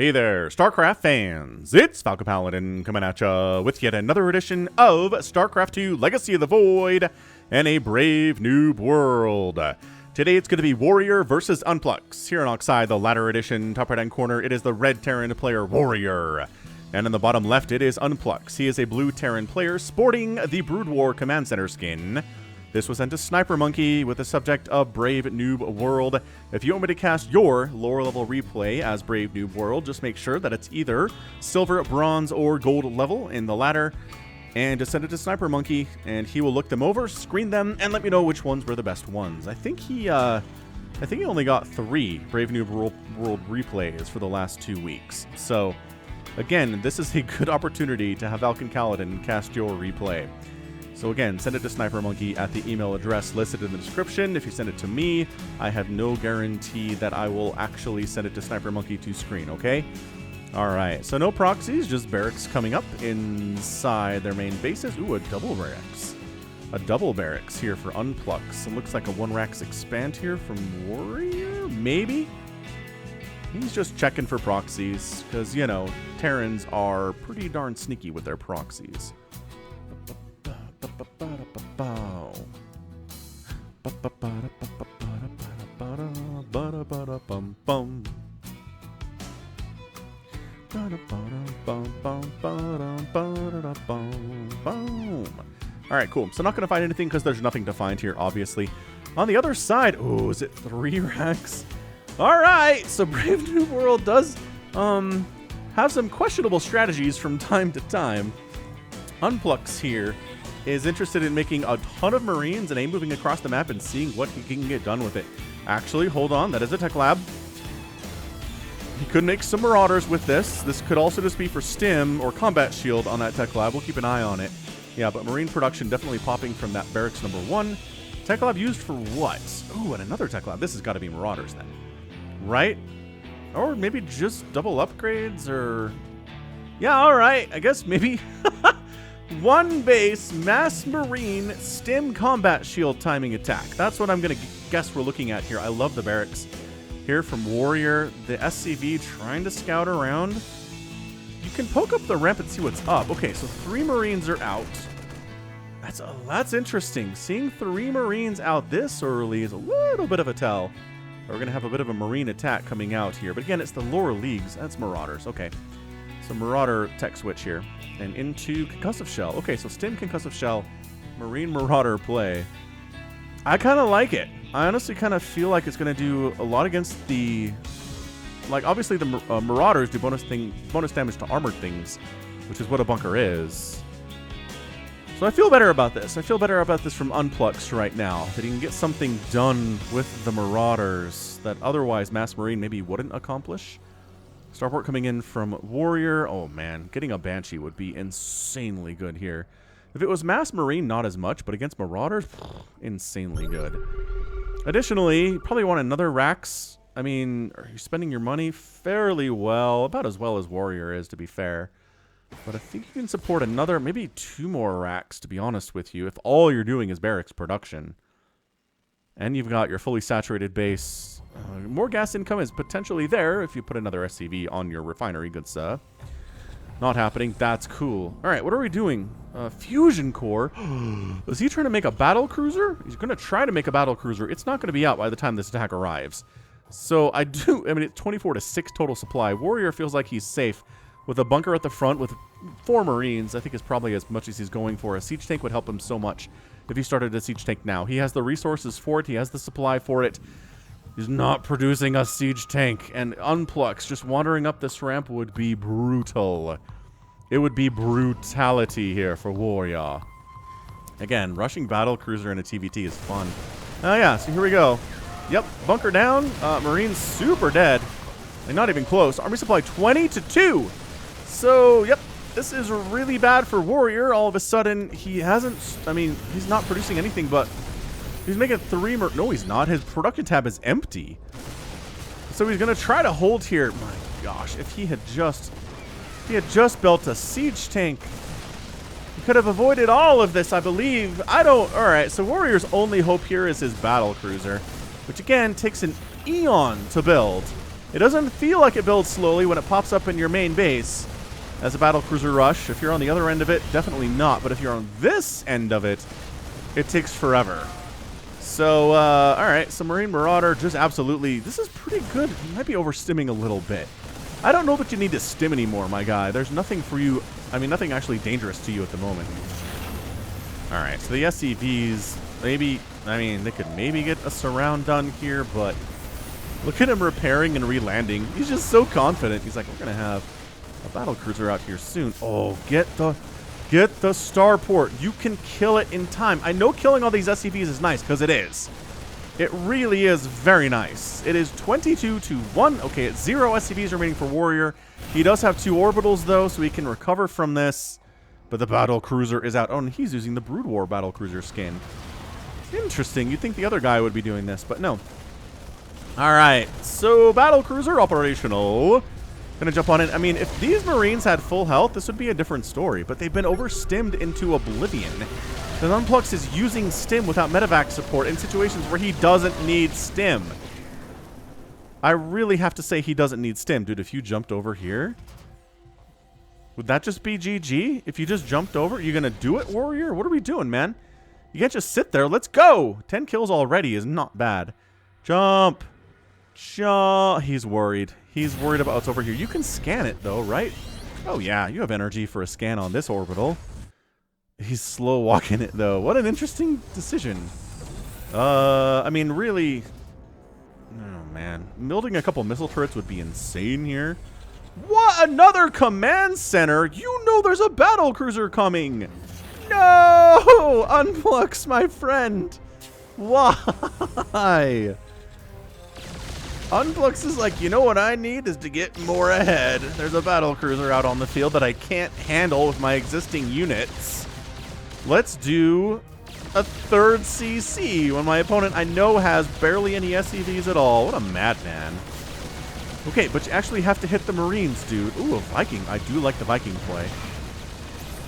Hey there, StarCraft fans! It's Falcon Paladin coming at ya with yet another edition of StarCraft 2 Legacy of the Void and a brave noob world. Today it's going to be Warrior versus Unpluks. Here in Oxide, the latter edition, top right-hand corner, it is the red Terran player Warrior. And in the bottom left, it is Unpluks. He is a blue Terran player sporting the Brood War Command Center skin. This was sent to Snipermonkey with the subject of Brave Noob World. If you want me to cast your lower level replay as Brave Noob World, just make sure that it's either silver, bronze, or gold level in the latter, and just send it to Snipermonkey, and he will look them over, screen them, and let me know which ones were the best ones. I think he only got 3 Brave Noob World replays for the last 2 weeks. So, again, this is a good opportunity to have Falcon Paladin cast your replay. So again, send it to Snipermonkey at the email address listed in the description. If you send it to me, I have no guarantee that I will actually send it to Snipermonkey to screen, okay? Alright, so no proxies, just barracks coming up inside their main bases. Ooh, a double barracks. A double barracks here for Unpluks. It looks like a 1-racks expand here from Warrior, maybe? He's just checking for proxies, because, you know, Terrans are pretty darn sneaky with their proxies. Alright, cool. So not going to find anything because there's nothing to find here, obviously. On the other side, oh, is it 3 racks? Alright, so Brave New World does have some questionable strategies from time to time. Unpluks here is interested in making a ton of Marines and moving across the map and seeing what he can get done with it. Actually, hold on, that is a tech lab. He could make some Marauders with this. This could also just be for Stim or Combat Shield on that tech lab. We'll keep an eye on it. Yeah, but Marine production definitely popping from that barracks number 1. Tech lab used for what? Ooh, and another tech lab. This has got to be Marauders then, right? Or maybe just double upgrades or... Yeah, all right. I guess maybe... 1 base, Mass Marine, Stim Combat Shield timing attack. That's what I'm going to guess we're looking at here. I love the barracks here from Warrior. The SCV trying to scout around. You can poke up the ramp and see what's up. Okay, so 3 Marines are out. That's interesting. Seeing 3 Marines out this early is a little bit of a tell. We're going to have a bit of a Marine attack coming out here. But again, it's the lower leagues. That's Marauders. Okay. So Marauder tech switch here. And into Concussive Shell. Okay, so Stim Concussive Shell, Marine Marauder play. I kind of like it. I honestly kind of feel like it's going to do a lot against the... Like, obviously the Marauders do bonus damage to armored things, which is what a bunker is. So I feel better about this. I feel better about this from Unpluks right now. That he can get something done with the Marauders that otherwise Mass Marine maybe wouldn't accomplish. Starport coming in from Warrior. Oh, man. Getting a Banshee would be insanely good here. If it was Mass Marine, not as much, but against Marauders, insanely good. Additionally, you probably want another Rax. I mean, are you spending your money fairly well? About as well as Warrior is, to be fair. But I think you can support another, maybe 2 more Rax, to be honest with you, if all you're doing is barracks production. And you've got your fully saturated base. More gas income is potentially there if you put another SCV on your refinery, good sir. Not happening. That's cool. All right, what are we doing? Fusion core. Is he trying to make a battle cruiser? He's going to try to make a battle cruiser. It's not going to be out by the time this attack arrives. So I mean, it's 24 to 6 total supply. Warrior feels like he's safe with a bunker at the front with 4 Marines. I think is probably as much as he's going for. A siege tank would help him so much if he started a siege tank now. He has the resources for it. He has the supply for it. He's not producing a siege tank. And Unpluks just wandering up this ramp would be brutal. It would be brutality here for Warrior. Again, rushing battle cruiser in a TVT is fun. Oh yeah, so here we go. Yep, bunker down. Marines super dead. And not even close. Army supply 20 to 2. So, yep, this is really bad for Warrior. All of a sudden, he hasn't... I mean, he's not producing anything but... He's making 3 more... No, he's not. His production tab is empty. So he's going to try to hold here. My gosh, if he had just built a siege tank, he could have avoided all of this, I believe. Alright, so Warrior's only hope here is his battle cruiser, which again takes an eon to build. It doesn't feel like it builds slowly when it pops up in your main base as a battlecruiser rush. If you're on the other end of it, definitely not. But if you're on this end of it, it takes forever. So, alright, so Marine Marauder, just absolutely, this is pretty good. You might be overstimming a little bit. I don't know that you need to stim anymore, my guy. There's nothing for you, I mean, nothing actually dangerous to you at the moment. Alright, so the SCVs, maybe, I mean, they could maybe get a surround done here, but look at him repairing and re-landing. He's just so confident. He's like, we're going to have a battlecruiser out here soon. Oh, get the starport. You can kill it in time. I know killing all these SCVs is nice, because it is. It really is very nice. It is 22-1. Okay, it's 0 SCVs remaining for Warrior. He does have 2 orbitals, though, so he can recover from this. But the battlecruiser is out. Oh, and he's using the Brood War battlecruiser skin. Interesting. You'd think the other guy would be doing this, but no. All right, so battlecruiser operational. Gonna jump on it. I mean, if these Marines had full health, this would be a different story, but they've been overstimmed into oblivion. The Unpluks is using stim without medevac support in situations where he doesn't need stim. I really have to say he doesn't need stim. Dude, if you jumped over here, would that just be GG? If you just jumped over, you gonna do it, Warrior? What are we doing, man? You can't just sit there. Let's go. 10 kills already is not bad. Jump. Jump. He's worried. He's worried about what's over here. You can scan it, though, right? Oh, yeah. You have energy for a scan on this orbital. He's slow walking it, though. What an interesting decision. I mean, really... Oh, man. Building a couple missile turrets would be insane here. What? Another command center? You know there's a battlecruiser coming. No! Unpluks, my friend. Why? Unpluks is like, you know what I need is to get more ahead. There's a battlecruiser out on the field that I can't handle with my existing units. Let's do a third CC when my opponent I know has barely any SCVs at all. What a madman. Okay, but you actually have to hit the Marines, dude. Ooh, a Viking. I do like the Viking play.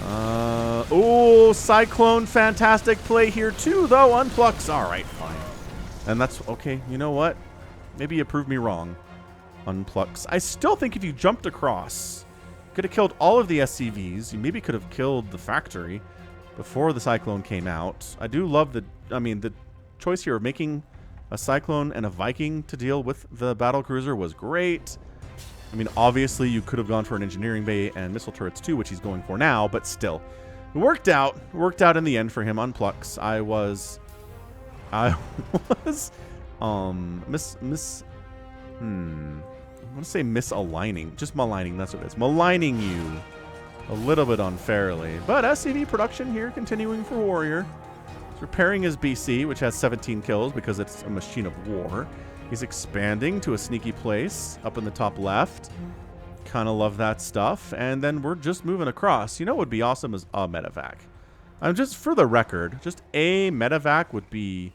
Oh, Cyclone, fantastic play here too, though. Unpluks. All right, fine. And that's okay. You know what? Maybe you proved me wrong. Unpluks. I still think if you jumped across, you could have killed all of the SCVs. You maybe could have killed the factory before the Cyclone came out. I do love the choice here of making a Cyclone and a Viking to deal with the battlecruiser was great. I mean, obviously, you could have gone for an engineering bay and missile turrets too, which he's going for now, but still. It worked out. It worked out in the end for him. Unpluks. I was I want to say misaligning. Just maligning, that's what it is. Maligning you a little bit unfairly. But SCV production here continuing for Warrior. He's repairing his BC, which has 17 kills because it's a machine of war. He's expanding to a sneaky place up in the top left. Kind of love that stuff. And then we're just moving across. You know what would be awesome is a medevac. Just for the record, just a medevac would be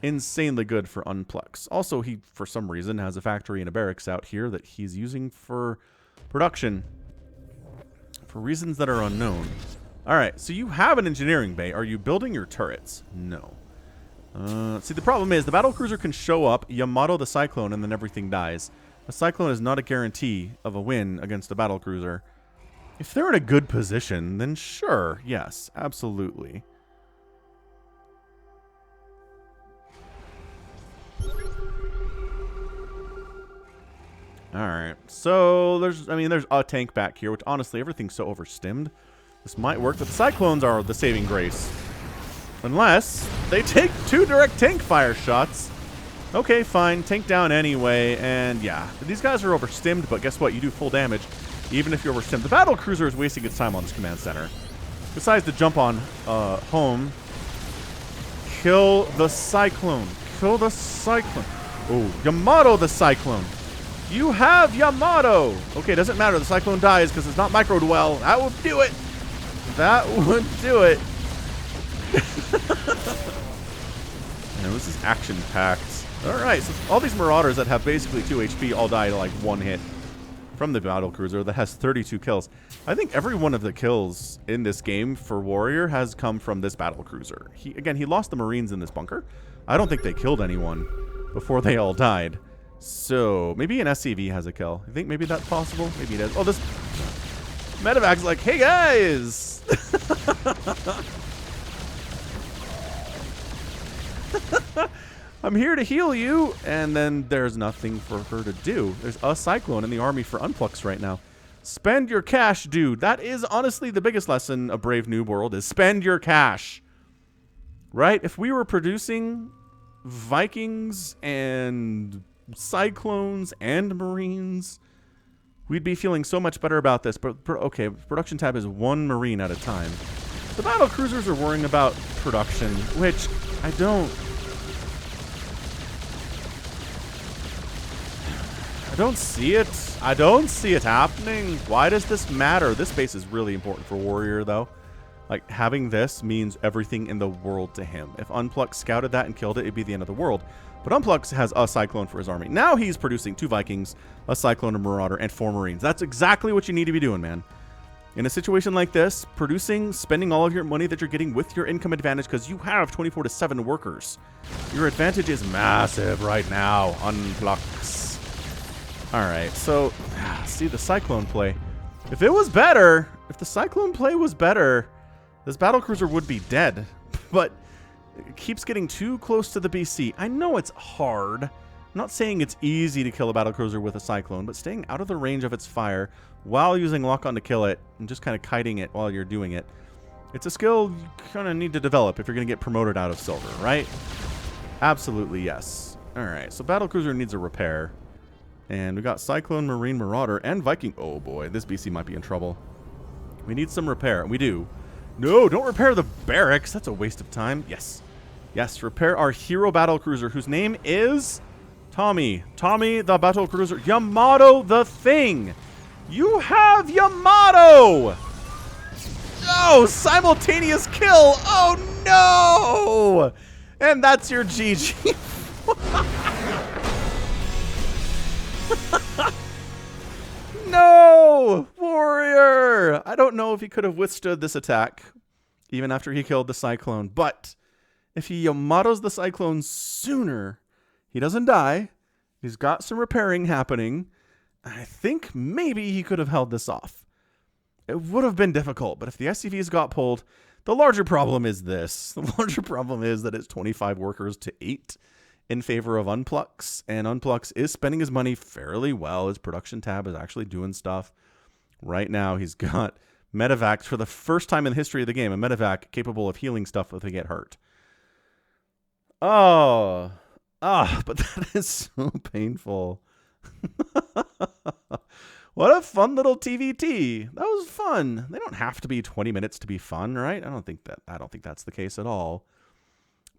insanely good for Unpluks. Also, he, for some reason, has a factory and a barracks out here that he's using for production for reasons that are unknown. All right, so you have an engineering bay. Are you building your turrets? No. See, the problem is the battlecruiser can show up, Yamato the Cyclone, and then everything dies. A Cyclone is not a guarantee of a win against a battlecruiser. If they're in a good position, then sure, yes, absolutely. Alright, so there's a tank back here, which honestly, everything's so overstimmed. This might work, but the Cyclones are the saving grace. Unless they take 2 direct tank fire shots. Okay, fine, tank down anyway, and yeah, these guys are overstimmed, but guess what? You do full damage, even if you're overstimmed. The battlecruiser is wasting its time on this command center. Decides to jump on home. Kill the Cyclone. Kill the Cyclone. Oh, Yamato the Cyclone. You have Yamato. Okay, doesn't matter. The Cyclone dies because it's not microed well. That would do it. That would do it. And this is action-packed. All right, so all these Marauders that have basically 2 HP all die to like 1 hit from the battlecruiser that has 32 kills. I think every one of the kills in this game for Warrior has come from this battlecruiser. He lost the Marines in this bunker. I don't think they killed anyone before they all died. So maybe an SCV has a kill. I think maybe that's possible. Maybe it is. Oh, this medevac's like, hey guys. I'm here to heal you. And then there's nothing for her to do. There's a Cyclone in the army for Unpluks right now. Spend your cash, dude. That is honestly the biggest lesson of Brave Noob World is spend your cash. Right? If we were producing Vikings and Cyclones and Marines, we'd be feeling so much better about this. But okay, production tab is 1 Marine at a time. The battle cruisers are worrying about production, which I don't see it. I don't see it happening. Why does this matter? This base is really important for Warrior, though. Like, having this means everything in the world to him. If Unpluks scouted that and killed it, it'd be the end of the world. But Unpluks has a Cyclone for his army. Now he's producing 2 Vikings, a Cyclone, a Marauder, and 4 Marines. That's exactly what you need to be doing, man. In a situation like this, producing, spending all of your money that you're getting with your income advantage because you have 24/7 workers. Your advantage is massive right now, Unpluks. Alright, so, see the Cyclone play. If it was better, if the Cyclone play was better, this battlecruiser would be dead. But it keeps getting too close to the BC. I know it's hard. I'm not saying it's easy to kill a battlecruiser with a Cyclone, but staying out of the range of its fire while using lock-on to kill it and just kind of kiting it while you're doing it, it's a skill you kind of need to develop if you're going to get promoted out of silver, right? Absolutely, yes. Alright, so battlecruiser needs a repair. And we got Cyclone, Marine, Marauder, and Viking. Oh boy, this BC might be in trouble. We need some repair. We do. No, don't repair the barracks. That's a waste of time. Yes. Yes, repair our hero battlecruiser, whose name is Tommy. Tommy the battlecruiser. Yamato the Thing. You have Yamato! Oh, simultaneous kill. Oh no! And that's your GG. No! Warrior! I don't know if he could have withstood this attack, even after he killed the Cyclone, but if he Yamato's the Cyclone sooner, he doesn't die. He's got some repairing happening. I think maybe he could have held this off. It would have been difficult, but if the SCVs got pulled, the larger problem is this. The larger problem is that it's 25 workers to 8. In favor of Unpluks, and Unpluks is spending his money fairly well. His production tab is actually doing stuff. Right now, he's got medevacs for the first time in the history of the game, a medevac capable of healing stuff if they get hurt. Oh, but that is so painful. What a fun little TVT. That was fun. They don't have to be 20 minutes to be fun, right? I don't think that's the case at all.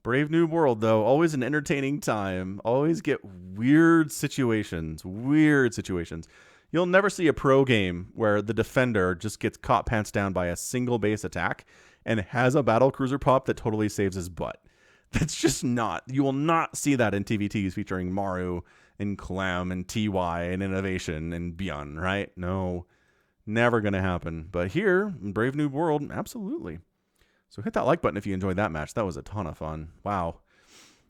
Brave Noob World, though, always an entertaining time. Always get weird situations. Weird situations. You'll never see a pro game where the defender just gets caught pants down by a single base attack and has a battlecruiser pop that totally saves his butt. That's just not. You will not see that in TVTs featuring Maru and Clam and TY and Innovation and Beyond, right? No, never going to happen. But here, in Brave Noob World, absolutely. So hit that like button if you enjoyed that match. That was a ton of fun. Wow.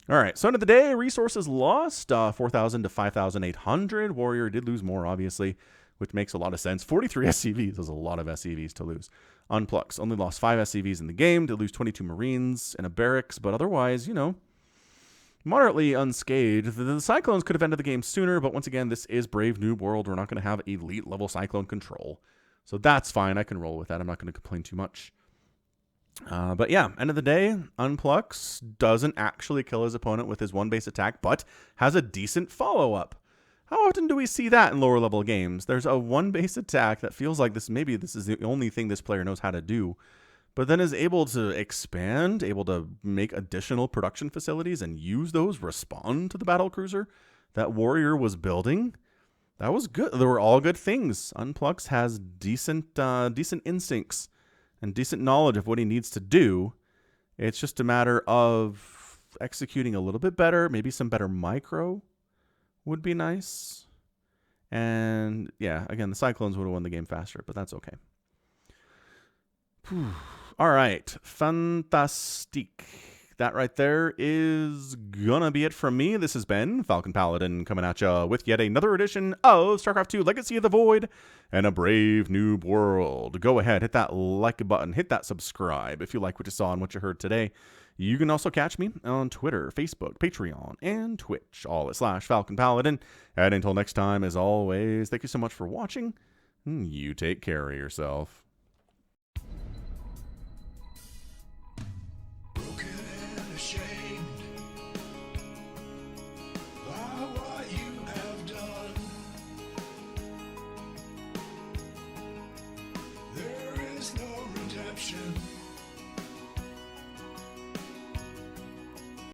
All right. So end of the day, resources lost 4,000 to 5,800. Warrior did lose more, obviously, which makes a lot of sense. 43 SCVs. That's a lot of SCVs to lose. Unpluks only lost 5 SCVs in the game to lose 22 Marines and a barracks, but otherwise, you know, moderately unscathed. The Cyclones could have ended the game sooner, but once again, this is Brave Noob World. We're not going to have elite level Cyclone control. So that's fine. I can roll with that. I'm not going to complain too much. But yeah, end of the day, Unpluks doesn't actually kill his opponent with his one base attack, but has a decent follow-up. How often do we see that in lower level games? There's a one base attack that feels like maybe this is the only thing this player knows how to do, but then is able to expand, able to make additional production facilities and use those, respond to the battlecruiser that Warrior was building. That was good. They were all good things. Unpluks has decent instincts and decent knowledge of what he needs to do. It's just a matter of executing a little bit better. Maybe some better micro would be nice. And yeah, again, the Cyclones would have won the game faster, but that's okay. Whew. All right. Fantastique. that right there is gonna be it from me. This has been Falcon Paladin coming at ya with yet another edition of StarCraft 2 Legacy of the Void and a brave noob world. Go ahead, hit that like button, hit that subscribe if you like what you saw and what you heard today. You can also catch me on Twitter, Facebook, Patreon, and Twitch, all at /Falcon Paladin. And until next time, as always, thank you so much for watching. You take care of yourself.